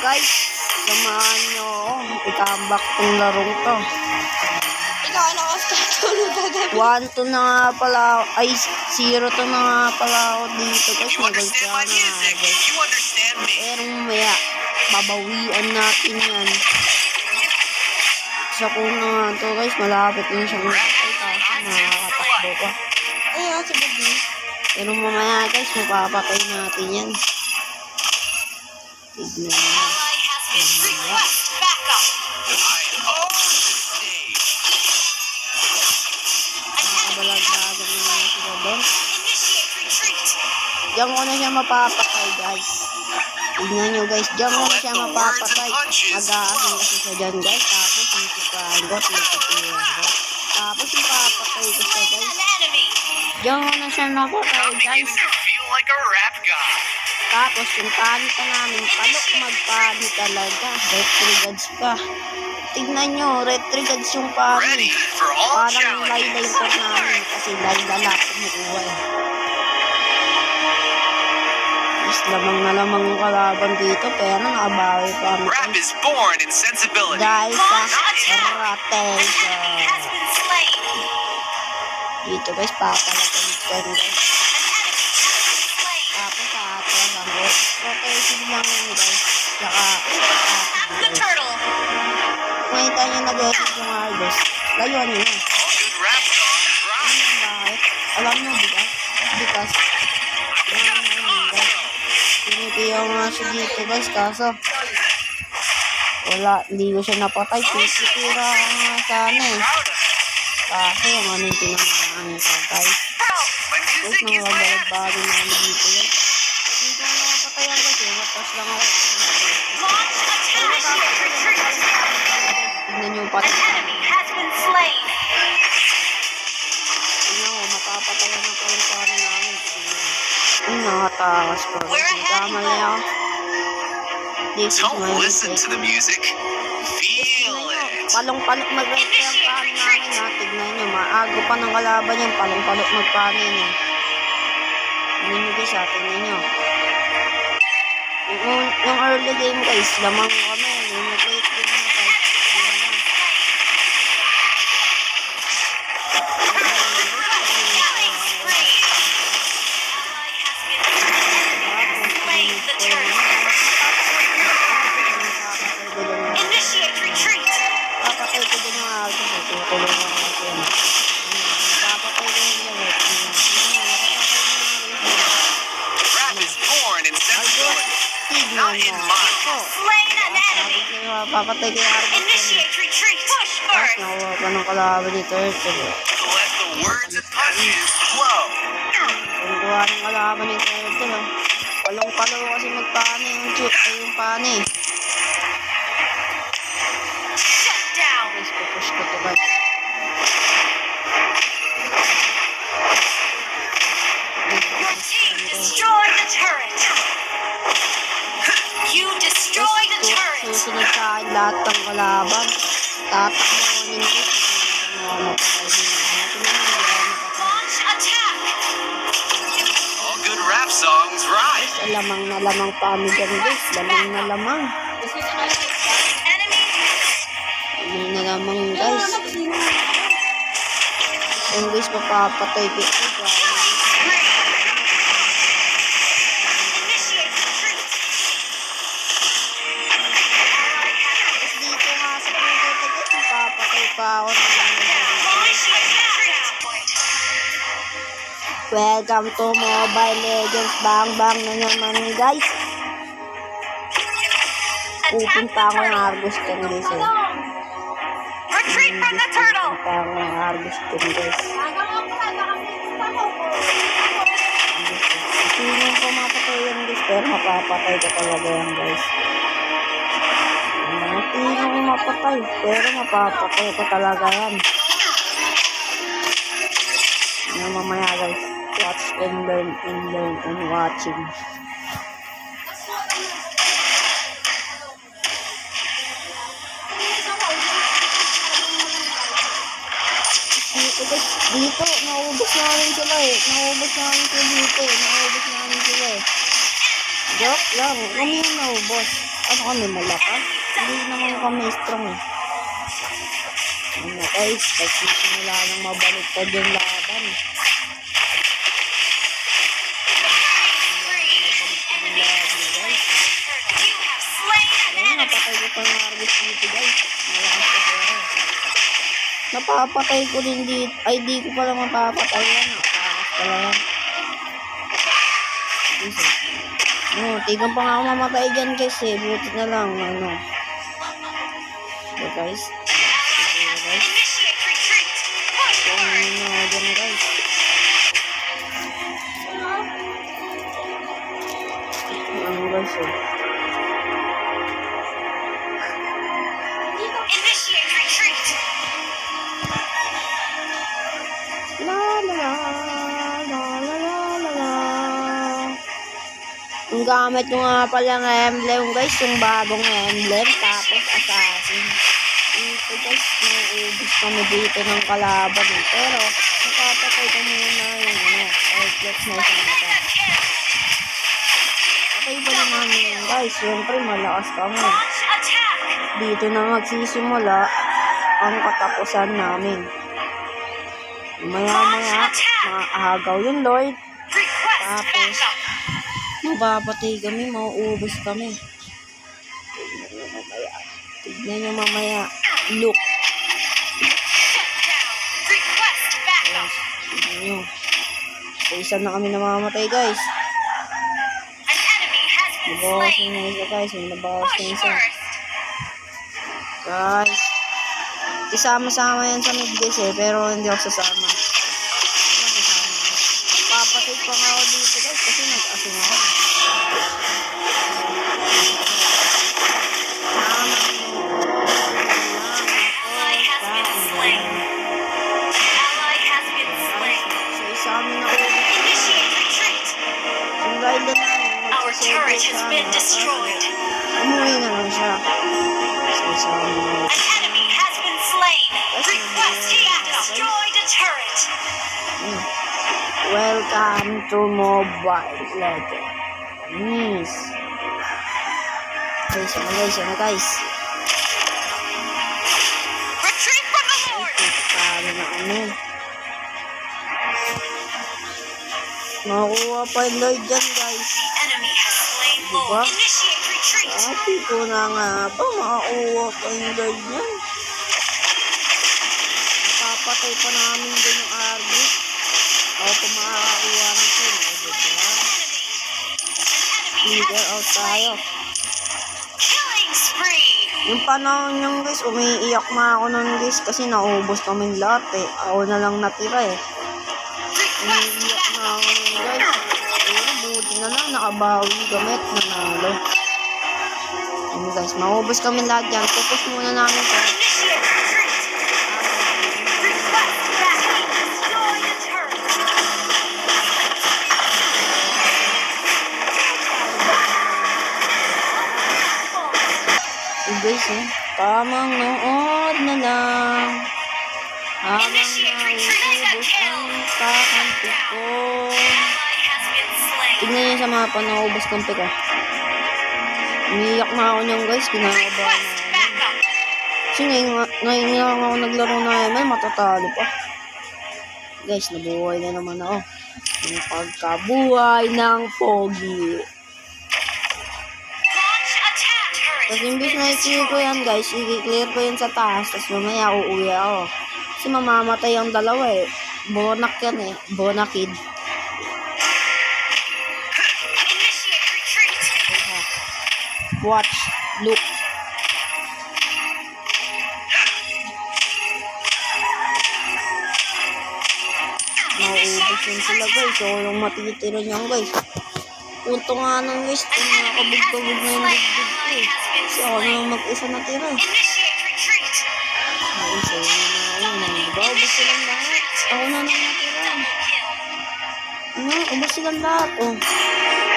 guys. Samahan nyo ako. Itambak tong larong to. Ikaw, ano ka tulog kagabi? 1-2 na nga pala ako. Ay, 0-2 na nga pala ako dito. Guys, You understand my music. You understand me. Pero mamaya, babawian natin yan. Sa kuna nga to guys, malapit na siyang nakakay. Kaso makakatakbo pa. Ayun, si Baby. Pero mamaya guys, mapapatay natin yan. Tignan mo. Balagdagan na nga sila doon. Diyan ko na siya mapapatay guys. Tignan nyo guys, diyan ko na siya mapapatay. Mag-aasin kasi siya dyan guys. Tapos sisipahan ko, sisipahan ko. Tapos ipapatay ko siya guys. Diyan ko na siya napatay guys. Tapos yung pani pa namin, palok magpani talaga. Red trigads pa. Tignan nyo, red trigads yung pani. Parang layla yung core namin. Kasi layla lahat kumukuha eh. Mas lamang na lamang yung kalaban dito. Pero nakabawi pa kami. Rap is born in sensibility. Dahil sa rotation. Dito guys, papalagan ko guys. Tapos sa atras ang rotation lang yun guys. Tsaka makita nyo nag-edit yung Argos. Layuan nyo na. Bakit? Alam nyo bigas? Bigas. Guys. Pinipiyaw nga siya dito guys. Kaso wala. Hindi ko siya napatay. Pipitira nga sana eh. Kaso yung ano yung tinamaan ko guys. Guys, nangagbalagbago na ano dito guys. Hindi ko na napatayan guys. Watas lang ako. Tignan nyo pati. Tignan mo, mapapatayan na pa yung pari namin. Nakatakas ko. Tama na ako. Don't listen to the music. Feel it. Palong-palok mag-retry ang pari namin ha. Tignan nyo, maago pa ng kalaban yan. Palong-palok magpari niya. Tignan nyo guys ha, tignan nyo. Yung early game guys, lamang kami. Yung late game na guys. Papatay ko din yung agos. Tutulong ako kasi yan. Papatay ko yung gamit. Rap is born in sensibility. Tignan Not in mo. mind. Papatay ko yung agos. Tapos nakuha pa ng kalaban ni Turtle. Let the words and punches flow. Kung kuha ng kalaban ni Turtle. Palong-palaw kasi magpani yung chip. Ay yung pani. Guys, pupush ko to guys. Susunod sa akin lahat ng kalaban. Tapos mo yung guys. Mapapay din. All good rap songs rhyme. Lamang na lamang pa kami dyan guys. Lamang na lamang. Lamang na lamang guys. Yung guys mapapatay ko. Dito nga sa pinto guys. Mapapatay pa ako. Welcome to Mobile Legends. Bang bang na naman guys. Pupunta ako ng Argos Ten guys eh. Pupunta ako ng Argos Ten guys. Tingnan ko mapatay yan guys. Pero mapapatay ko talaga yan guys. Tingnan ko mapatay. Pero mapapatay ko talaga yan. Mamaya guys. Watch and learn and watching. Dito, naubos namin sila eh. Naubos namin sila dito eh. Naubos namin sila eh. Joke lang. Kami yung naubos. ano kami, malakas? Hindi naman kami strong eh. Ano guys, kasi simula nang mabaliktad yung laban. Ayun, napatay ko pa ng Argus dito guys. Malakas kasi ako. Napapatay ko din dito. Ay, di ko pala mapapatay yan. Nakakas pala yan. Tigang pa nga ako mamatay dyan guys eh. Buti na lang, ano. So guys. So, ano dyan guys. Ano guys eh. La la la la la la la. Yung gamit ko nga pala ng emblem guys, yung bagong emblem, tapos assassin. Ito guys, nauubos kami dito ng kalaban eh. Pero, nakapatay ko muna yung ano, outlet na isang mata. Patay pa rin namin yun guys, syempre malakas kami. Dito na magsisimula ang katapusan namin. Maya-maya, maahagaw yung Lord. Tapos, mabapatay kami, mauubos kami. Tignan nyo mamaya. Look. Tignan nyo. So, isa na kami namamatay guys. Nabawas na isa guys. Nabawas na isa. Guys. Isama-sama yan sa mid guys eh. Pero hindi ako sasama. Papatay pa nga ako dito guys. Kasi nag-asin ako. Our turret has been destroyed. Umuwi na lang siya. An enemy has been slain. Request team destroyed a turret. Welcome to Mobile Legends. Guys, ano guys? Retreat from the Lord. Paano na ano? Makuha pa yung Lord dyan guys. The enemy has slain Diba? Lord. Initiate retreat. Sabi ko na nga ba, makakuha pa yung Lord dyan. Napapatay pa namin dyan yung Argus. Ako pa makakakuha ng team. Diba? Leader out tayo. Killing spree. Yung panahon yung guys, umiiyak na ako nun guys kasi naubos kaming lahat eh. Ako na lang natira eh. Umiiyak na ako nun guys. Pero buti na lang, nakabawi gamit, nanalo. Yun guys, maubos kami lahat yan. Focus muna namin to. Initiate retreat. Request backing. Destroy the turret. So guys eh, tamang nood na lang. Habang naubos ang kakampi ko. Ally has been slain. Tignan nyo sa mapa, naubos kampi ko. Umiiyak na ako nyan guys, kinakabahan na Request ako. backup. Kasi ngayon lang ako naglaro na ML, matatalo pa. Guys, nabuhay na naman ako. Yung pagkabuhay ng pogi. Launch attack. Turret Tapos has imbis been na i-clear ko destroyed. yan guys, i-clear ko yan sa taas, tapos mamaya uuwi ako. Kasi mamamatay ang dalawa eh. Bonak yan eh, bonakid. Initiate retreat. Watch, look. Nauubos yun sila guys, so yung matitira niyan guys. Punto nga nang guys, kung nakakabog-kabog na yung dibdib ko eh. Kasi ako na lang mag-isa natira eh. Initiate retreat. Ay, so yun na ako. Diba, ubos silang lahat. Ako na lang natira. Double kill. Ano, ubos silang lahat. Oh.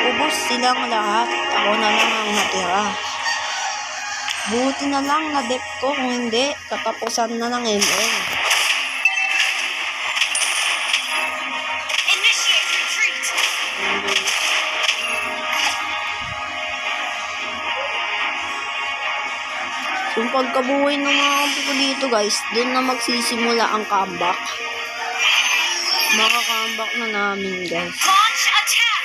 Ubos silang lahat. Ako na lang ang natira. Buti na lang na-dep ko. Kung hindi, katapusan na ng ML. Initiate retreat. Yung pagkabuhay ng mga kampi ko dito guys, doon na magsisimula ang comeback. Maka-comeback na namin guys. Launch attack!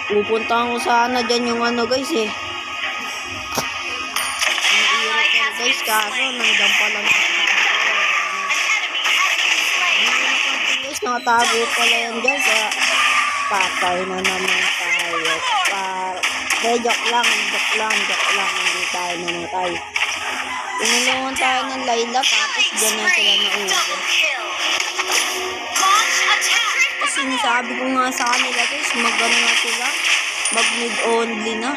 Pupuntahan ko sana dyan yung ano guys eh. Naiirot ko guys, kaso nandyan pa lang. An enemy has been slain. Guys, nakatago pala yan dyan. Kaya patay na naman tayo. Joke lang. Hindi tayo namatay. Tinulungan tayo ng Layla tapos dyan na sila nauwi. Double kill. Launch attack! Kasi sinasabi ko nga sa kanila guys, mag-ano na sila. Mag-mid only na.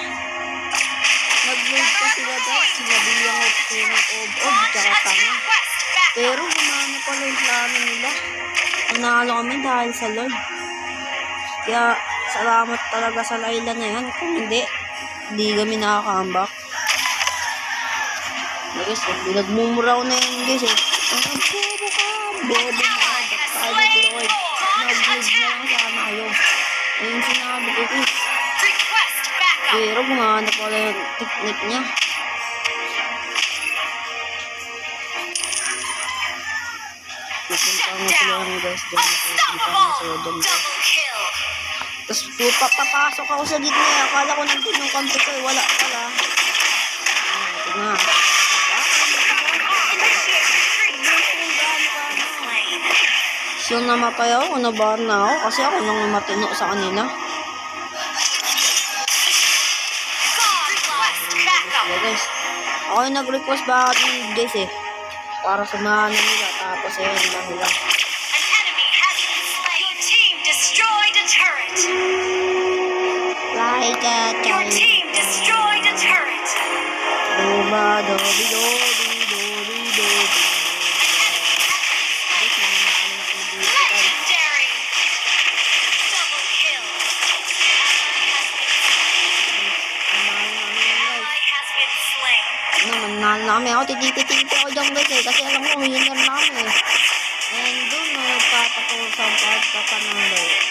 Nag-mid pa sila guys. Sinabihan ko po ng ob-ob tsaka tanga. Quest back. Pero gumana pala yung plano nila. Nanalo kami dahil sa Lord. Kaya salamat talaga sa Layla na yan. Kung hindi kami nakaka-comeback. Guys, nagmumuraw na yun guys eh. Ang bobo ka, bobo ka. Nag-mid na lang sana kayo. Ayun sinabi ko guys. Request backup. Pero gumana pala yung technique niya. Pupunta nga sila ng guys dyan. Pupunta nga sila dyan guys. Double kill. Tapos papasok ako sa gitna. Akala ko nandun yung kampi ko. Wala pala. Ito nga. So namatay ako. Nabahan na ako. Kasi ako nang matino sa kanila. So guys. Ako yung nag-request bakit yung guys eh. Para samahan na nila. Tapos ayun lang nila. An enemy has been slain. Your team destroyed a turret. Like a Your team destroyed a turret. Doba, dobi, dobi, dobi, dobi. Legendary. Double kill. Ally has been slain. Manalo na kami. Ako tititi-titi ako dyan guys eh. Kasi alam ko winner na kami eh. And doon, magpapatuloy sa pagkapanalo.